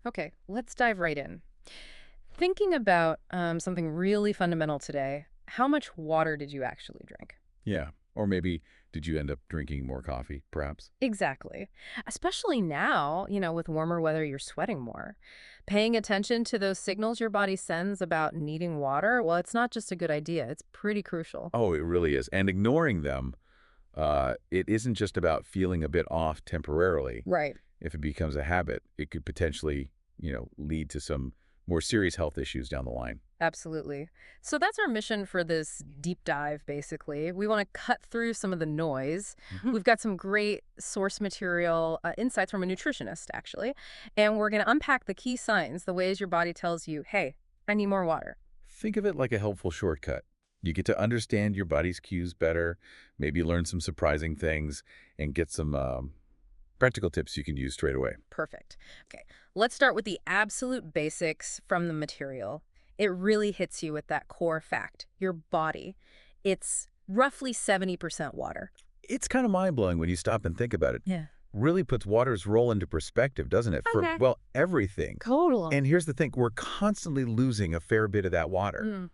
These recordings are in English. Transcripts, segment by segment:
Okay, let's dive right in. Thinking about something really fundamental today, how much water did you actually drink? Yeah. Or maybe did you end up drinking more coffee, perhaps? Exactly. Especially now, with warmer weather, you're sweating more. Paying attention to those signals your body sends about needing water, well, it's not just a good idea, it's pretty crucial. Oh, it really is. And ignoring them, it isn't just about feeling a bit off temporarily. Right. If it becomes a habit, it could potentially, lead to some more serious health issues down the line. Absolutely. So that's our mission for this deep dive, basically. We want to cut through some of the noise. We've got some great source material, insights from a nutritionist, actually. And we're going to unpack the key signs, the ways your body tells you, hey, I need more water. Think of it like a helpful shortcut. You get to understand your body's cues better, maybe learn some surprising things, and get some practical tips you can use straight away. Perfect. Okay, let's start with the absolute basics from the material. It really hits you with that core fact your body. It's roughly 70% water. It's kind of mind-blowing when you stop and think about it. Yeah. Really puts water's role into perspective, doesn't it? For, Okay. well, everything. Total. And here's the thing, we're constantly losing a fair bit of that water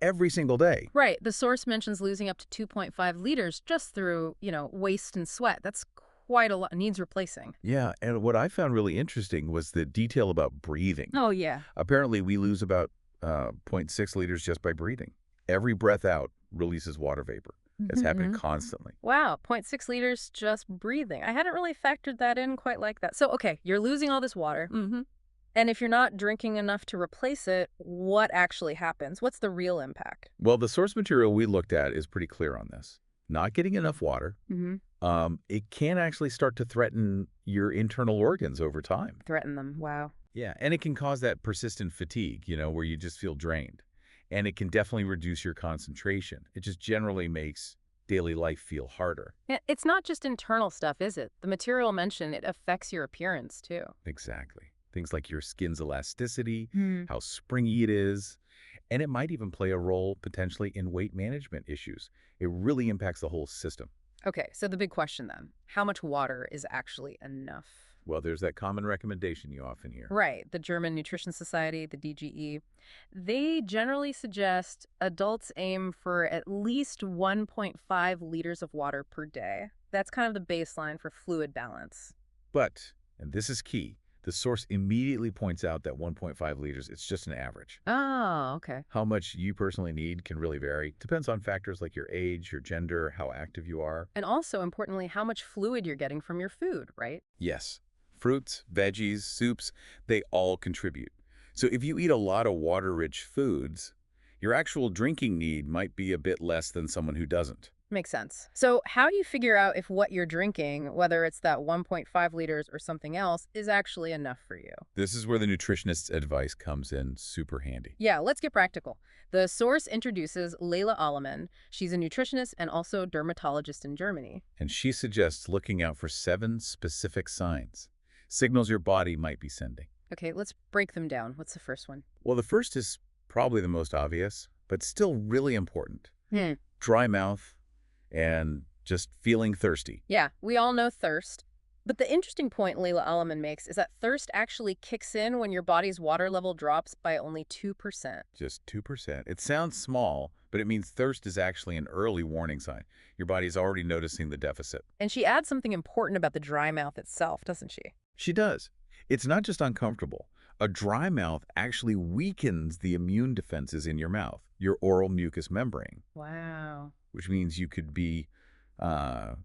every single day. Right. The source mentions losing up to 2.5 liters just through, waste and sweat. That's quite a lot. Needs replacing. Yeah, and what I found really interesting was the detail about breathing. Oh, yeah. Apparently, we lose about zero point 0.6 liters just by breathing. Every breath out releases water vapor. It's happening constantly. Wow. zero point 0.6 liters just breathing. I hadn't really factored that in quite like that. So, okay, you're losing all this water. And if you're not drinking enough to replace it, what actually happens? What's the real impact? Well, the source material we looked at is pretty clear on this. Not getting enough water, Mm-hmm. it can actually start to threaten your internal organs over time. Threaten them. Wow. Yeah, and it can cause that persistent fatigue, where you just feel drained. And it can definitely reduce your concentration. It just generally makes daily life feel harder. It's not just internal stuff, is it? The material mentioned, it affects your appearance, too. Exactly. Things like your skin's elasticity, Hmm. how springy it is, and it might even play a role potentially in weight management issues. It really impacts the whole system. Okay, so the big question then, how much water is actually enough? Well, there's that common recommendation you often hear. Right, the German Nutrition Society, the DGE, they generally suggest adults aim for at least 1.5 liters of water per day. That's kind of the baseline for fluid balance. But, and this is key, the source immediately points out that 1.5 liters, it's just an average. Oh, okay. How much you personally need can really vary. Depends on factors like your age, your gender, how active you are. And also, importantly, how much fluid you're getting from your food, right? Yes, fruits, veggies, soups, they all contribute. So if you eat a lot of water-rich foods, your actual drinking need might be a bit less than someone who doesn't. Makes sense. So, how do you figure out if what you're drinking, whether it's that 1.5 liters or something else, is actually enough for you? This is where the nutritionist's advice comes in super handy. Yeah, let's get practical. The source introduces Leila Alleman. She's a nutritionist and also dermatologist in Germany. And she suggests looking out for 7 specific signs, signals your body might be sending. Okay, let's break them down. What's the first one? Well, the first is probably the most obvious, but still really important. Hmm. Dry mouth and just feeling thirsty. Yeah, we all know thirst. But the interesting point Leila Alleman makes is that thirst actually kicks in when your body's water level drops by only 2%. Just 2%. It sounds small, but it means thirst is actually an early warning sign. Your body's already noticing the deficit. And she adds something important about the dry mouth itself, doesn't she? She does. It's not just uncomfortable. A dry mouth actually weakens the immune defenses in your mouth, your oral mucous membrane, Wow. which means you could be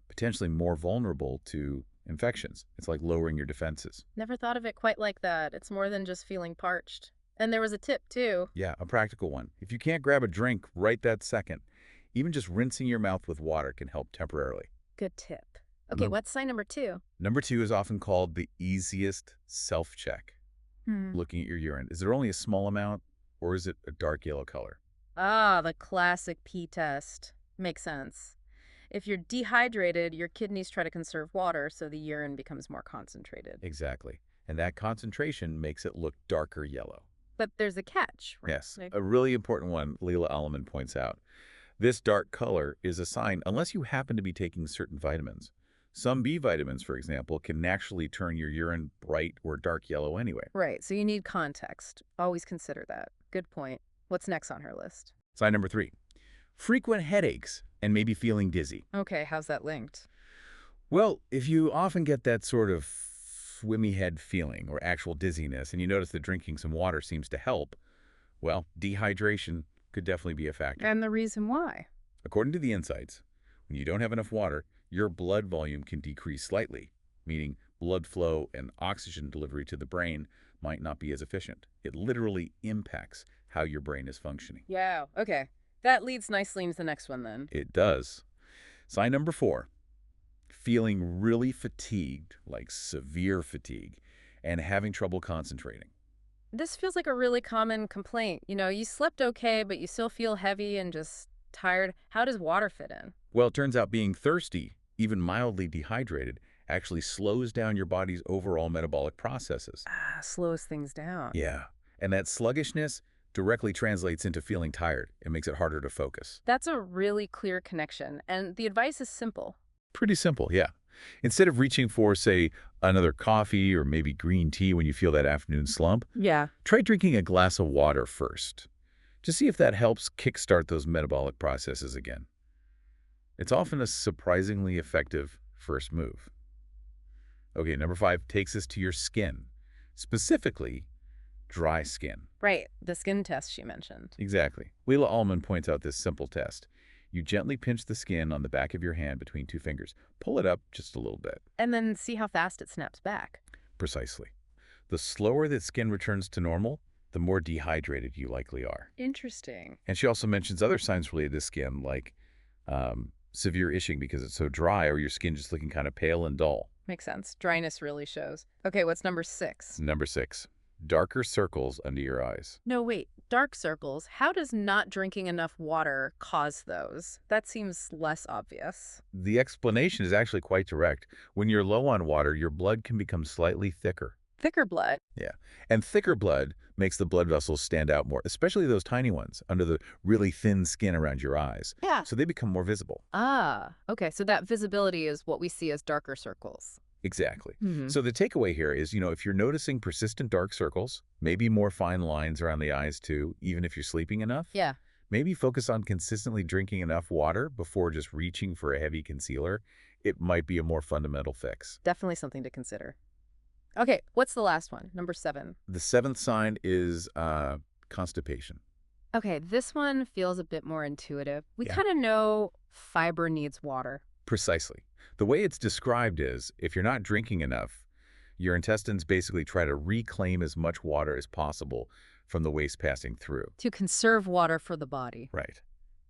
potentially more vulnerable to infections. It's like lowering your defenses. Never thought of it quite like that. It's more than just feeling parched. And there was a tip, too. Yeah, a practical one. If you can't grab a drink right that second, even just rinsing your mouth with water can help temporarily. Good tip. Okay, Num- what's sign number 2? Number 2 is often called the easiest self-check. Looking at your urine. Is there only a small amount, or is it a dark yellow color? Ah, the classic pee test. Makes sense. If you're dehydrated, your kidneys try to conserve water, so the urine becomes more concentrated. Exactly. And that concentration makes it look darker yellow. But there's a catch, right? Yes, a really important one Leila Alleman points out. This dark color is a sign unless you happen to be taking certain vitamins. Some B vitamins, for example, can naturally turn your urine bright or dark yellow anyway. Right, so you need context. Always consider that. Good point. What's next on her list? Sign number 3, frequent headaches and maybe feeling dizzy. Okay, how's that linked? Well, if you often get that sort of swimmy head feeling or actual dizziness and you notice that drinking some water seems to help, well, dehydration could definitely be a factor. And the reason why? According to the insights, when you don't have enough water, your blood volume can decrease slightly, meaning blood flow and oxygen delivery to the brain might not be as efficient. It literally impacts how your brain is functioning. Yeah, okay. That leads nicely into the next one then. It does. Sign number 4, feeling really fatigued, like severe fatigue, and having trouble concentrating. This feels like a really common complaint. You slept okay, but you still feel heavy and just tired. How does water fit in? Well, it turns out being thirsty, even mildly dehydrated, actually slows down your body's overall metabolic processes. Slows things down. Yeah, and that sluggishness directly translates into feeling tired. It makes it harder to focus. That's a really clear connection, and the advice is simple. Pretty simple, yeah. Instead of reaching for, say, another coffee or maybe green tea when you feel that afternoon slump, Yeah. try drinking a glass of water first to see if that helps kickstart those metabolic processes again. It's often a surprisingly effective first move. Okay, number 5 takes us to your skin, specifically dry skin. Right, the skin test she mentioned. Exactly. Leila Allman points out this simple test. You gently pinch the skin on the back of your hand between 2 fingers. Pull it up just a little bit. And then see how fast it snaps back. Precisely. The slower that skin returns to normal, the more dehydrated you likely are. Interesting. And she also mentions other signs related to skin, like severe itching because it's so dry, or your skin just looking kind of pale and dull. Makes sense. Dryness really shows. Okay, what's number 6? Number 6, darker circles under your eyes. No, wait. Dark circles. How does not drinking enough water cause those? That seems less obvious. The explanation is actually quite direct. When you're low on water, your blood can become slightly thicker. Thicker blood. Yeah. And thicker blood makes the blood vessels stand out more, especially those tiny ones under the really thin skin around your eyes. Yeah. So they become more visible. Okay. So that visibility is what we see as darker circles. Exactly. Mm-hmm. So the takeaway here is, if you're noticing persistent dark circles, maybe more fine lines around the eyes too, even if you're sleeping enough, Yeah. maybe focus on consistently drinking enough water before just reaching for a heavy concealer. It might be a more fundamental fix. Definitely something to consider. Okay, what's the last one? Number 7. The 7th sign is constipation. Okay, this one feels a bit more intuitive. We Yeah. kind of know fiber needs water. Precisely. The way it's described is, if you're not drinking enough, your intestines basically try to reclaim as much water as possible from the waste passing through. To conserve water for the body. Right.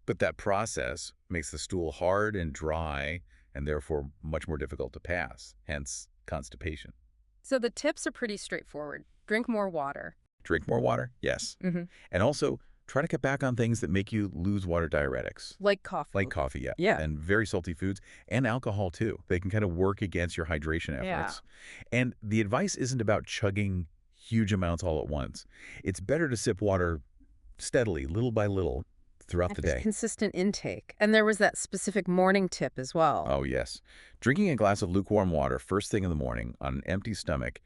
But that process makes the stool hard and dry and therefore much more difficult to pass, hence constipation. So the tips are pretty straightforward. Drink more water. Drink more water? Yes. Mm-hmm. And also, try to cut back on things that make you lose water diuretics. Like coffee. Like coffee, yeah. Yeah. And very salty foods and alcohol, too. They can kind of work against your hydration efforts. And the advice isn't about chugging huge amounts all at once. It's better to sip water steadily, little by little, throughout the day. Consistent intake. And there was that specific morning tip as well. Oh, yes. Drinking a glass of lukewarm water first thing in the morning on an empty stomach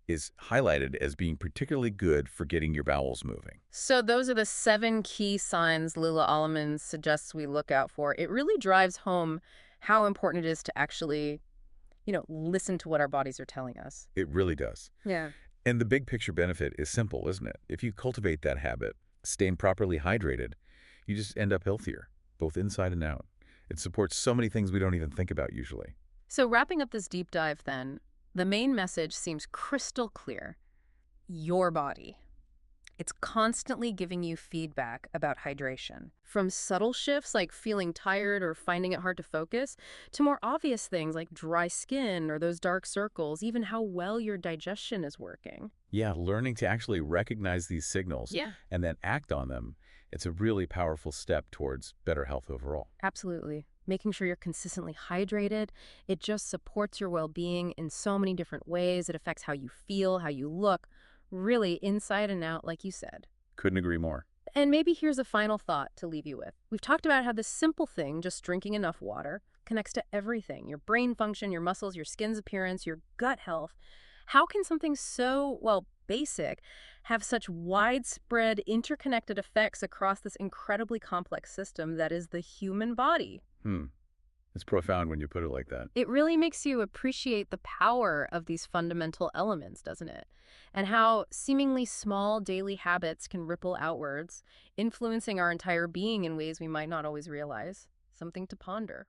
is highlighted as being particularly good for getting your bowels moving. So those are the 7 key signs Lila Alleman suggests we look out for. It really drives home how important it is to actually, listen to what our bodies are telling us. It really does. Yeah. And the big picture benefit is simple, isn't it? If you cultivate that habit, staying properly hydrated, you just end up healthier, both inside and out. It supports so many things we don't even think about usually. So wrapping up this deep dive then, the main message seems crystal clear. Your body. It's constantly giving you feedback about hydration. From subtle shifts like feeling tired or finding it hard to focus, to more obvious things like dry skin or those dark circles, even how well your digestion is working. Yeah, learning to actually recognize these signals and then act on them, it's a really powerful step towards better health overall. Absolutely. Making sure you're consistently hydrated, it just supports your well-being in so many different ways. It affects how you feel, how you look, really inside and out, like you said. Couldn't agree more. And maybe here's a final thought to leave you with. We've talked about how this simple thing, just drinking enough water, connects to everything: your brain function, your muscles, your skin's appearance, your gut health. How can something so, well, basic have such widespread interconnected effects across this incredibly complex system that is the human body? Hmm. It's profound when you put it like that. It really makes you appreciate the power of these fundamental elements, doesn't it? And how seemingly small daily habits can ripple outwards, influencing our entire being in ways we might not always realize. Something to ponder.